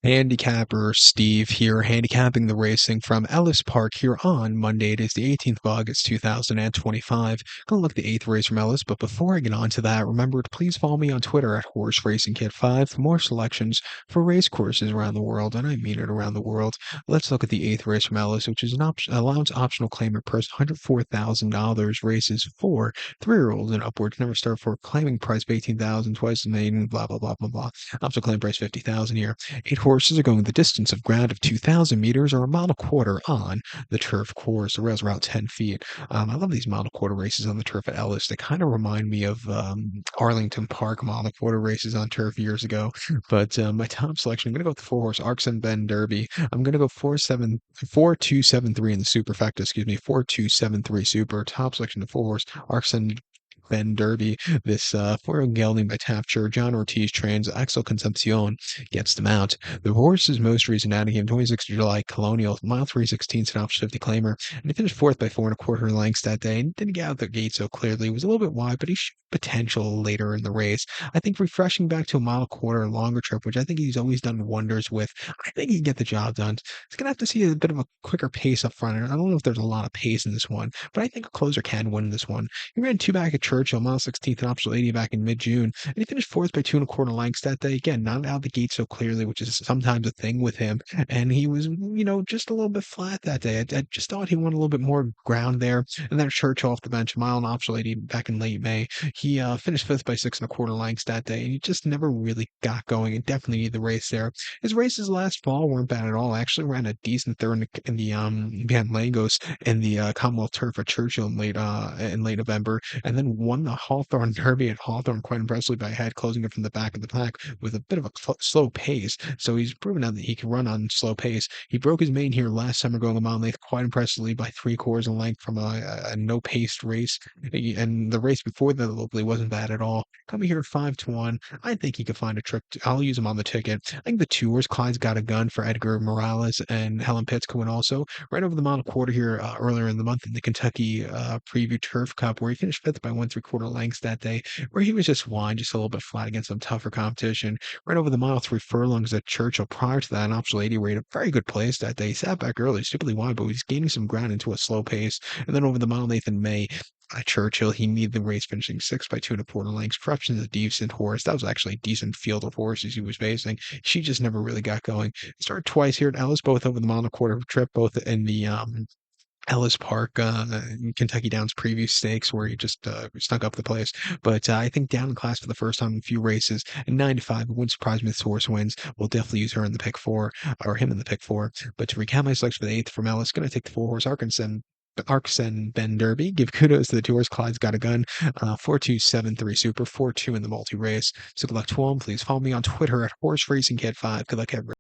Handicapper Steve here, handicapping the racing from Ellis Park here on Monday. It is the 18th of August, 2025. Gonna look at the eighth race from Ellis, but before I get on to that, remember to please follow me on Twitter at Horse Racing Kid 5 for more selections for race courses around the world, and I mean it around the world. Let's look at the eighth race from Ellis, which is an allowance optional claimant purse $104,000, races for 3-year-olds and upwards. Never start for a claiming price of 18,000, twice the maiden, blah blah blah blah blah. Optional claim price 50,000 here. 8 horses are going the distance of ground of 2,000 meters or a mile and a quarter on the turf course. The rails are out 10 feet. I love these mile and a quarter races on the turf at Ellis. They kind of remind me of Arlington Park mile and a quarter races on turf years ago. But my top selection, I'm going to go with the 4 horse Arxen Ben Derby. I'm going to go 4-2-7-3 in the superfecta. Excuse me, 4-2-7-3 super. Top selection, the 4 horse Arxen Ben Derby. This 4-year-old gelding by Tafcher. John Ortiz trains. Axel Concepcion gets them out. The horse's most recent outing came 26th July Colonial, mile 316, an option 50 claimer, and he finished fourth by 4 1/4 lengths that day and didn't get out the gate so clearly. He was a little bit wide, but he showed potential later in the race. I think refreshing back to a mile and a quarter longer trip, which I think he's always done wonders with. I think he can get the job done. He's gonna have to see a bit of a quicker pace up front. I don't know if there's a lot of pace in this one, but I think a closer can win this one. He ran two back at Churchill, mile 16th and optional 80 back in mid-June, and he finished fourth by 2 1/4 lengths that day. Again, not out of the gate so clearly, which is sometimes a thing with him. And he was, just a little bit flat that day. I just thought he wanted a little bit more ground there. And then Churchill off the bench, mile and optional 80 back in late May. He finished fifth by 6 1/4 lengths that day, and he just never really got going. And definitely needed the race there. His races last fall weren't bad at all. I actually ran a decent third in the behind Lagos in the Commonwealth Turf at Churchill in late November, and then won the Hawthorne Derby at Hawthorne quite impressively by head, closing it from the back of the pack with a bit of a slow pace. So he's proven out that he can run on slow pace. He broke his main here last summer, going a mile and eighth quite impressively by 3 quarters in length from a no-paced race. And the race before that locally wasn't bad at all. Coming here at 5-1, I think he could find a trick. I'll use him on the ticket. I think the 2 horse Clyde's Got a Gun for Edgar Morales and Helen Pitts could win also. Right over the mile and a quarter here earlier in the month in the Kentucky Preview Turf Cup, where he finished fifth by 1 3/4 lengths that day, where he was just a little bit flat against some tougher competition. Right over the mile 3 furlongs at Churchill. Prior to that, an optional 80 rate, a very good place that day. He sat back early, stupidly wide, but he's gaining some ground into a slow pace. And then over the mile and eighth in May, at Churchill, he needed the race, finishing sixth by 2 1/4 lengths. Corruption's a decent horse. That was actually a decent field of horses he was facing. She just never really got going. Started twice here at Ellis, both over the mile and a quarter trip, both in the Ellis Park, Kentucky Downs preview stakes, where he just snuck up the place. But I think down in class for the first time in a few races, and 9-5, it wouldn't surprise me if this horse wins. We'll definitely use her in the pick four, or him in the pick four. But to recap my selection for the eighth from Ellis, going to take the 4 horse Arxen Ben Derby. Give kudos to the 2 horse Clyde's Got a Gun. 4-2-7-3 super, 4-2 in the multi race. So good luck to him. Please follow me on Twitter at Horse Racing Kid 5. Good luck, everyone.